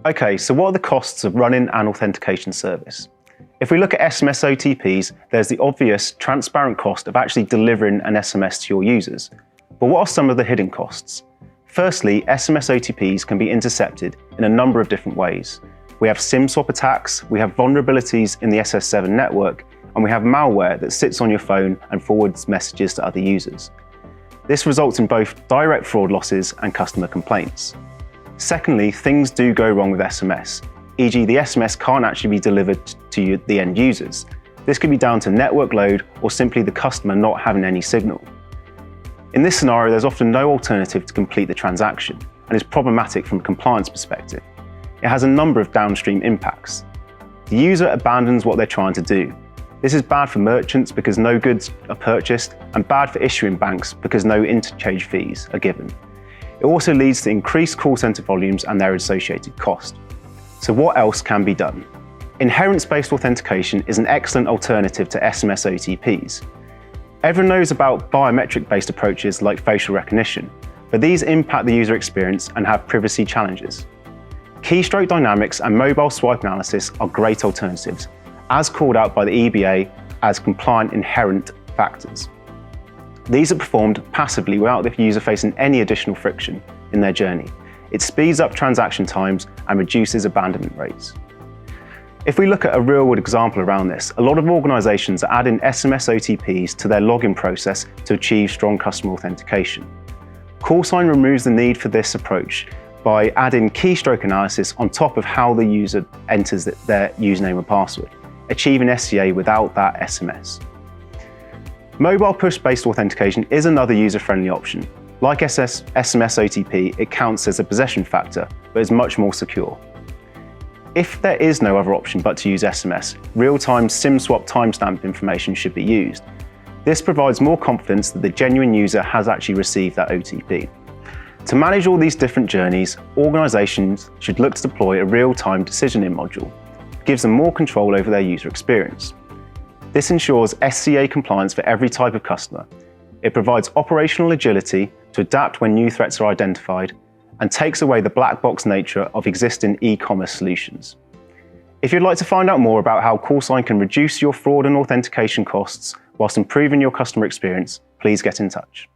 Okay, so what are the costs of running an authentication service? If we look at SMS OTPs, there's the obvious, transparent cost of actually delivering an SMS to your users. But what are some of the hidden costs? Firstly, SMS OTPs can be intercepted in a number of different ways. We have SIM swap attacks, we have vulnerabilities in the SS7 network, and we have malware that sits on your phone and forwards messages to other users. This results in both direct fraud losses and customer complaints. Secondly, things do go wrong with SMS, e.g. the SMS can't actually be delivered to the end users. This could be down to network load or simply the customer not having any signal. In this scenario, there's often no alternative to complete the transaction and is problematic from a compliance perspective. It has a number of downstream impacts. The user abandons what they're trying to do. This is bad for merchants because no goods are purchased, and bad for issuing banks because no interchange fees are given. It also leads to increased call center volumes and their associated cost. So what else can be done? Inheritance-based authentication is an excellent alternative to SMS OTPs. Everyone knows about biometric-based approaches like facial recognition, but these impact the user experience and have privacy challenges. Keystroke dynamics and mobile swipe analysis are great alternatives, as called out by the EBA as compliant inherent factors. These are performed passively without the user facing any additional friction in their journey. It speeds up transaction times and reduces abandonment rates. If we look at a real-world example around this, a lot of organizations are adding SMS OTPs to their login process to achieve strong customer authentication. Callsign removes the need for this approach by adding keystroke analysis on top of how the user enters their username and password, achieving SCA without that SMS. Mobile push-based authentication is another user-friendly option. Like SMS OTP, it counts as a possession factor, but is much more secure. If there is no other option but to use SMS, real-time SIM swap timestamp information should be used. This provides more confidence that the genuine user has actually received that OTP. To manage all these different journeys, organizations should look to deploy a real-time decisioning module. It gives them more control over their user experience. This ensures SCA compliance for every type of customer. It provides operational agility to adapt when new threats are identified and takes away the black box nature of existing e-commerce solutions. If you'd like to find out more about how Callsign can reduce your fraud and authentication costs whilst improving your customer experience, please get in touch.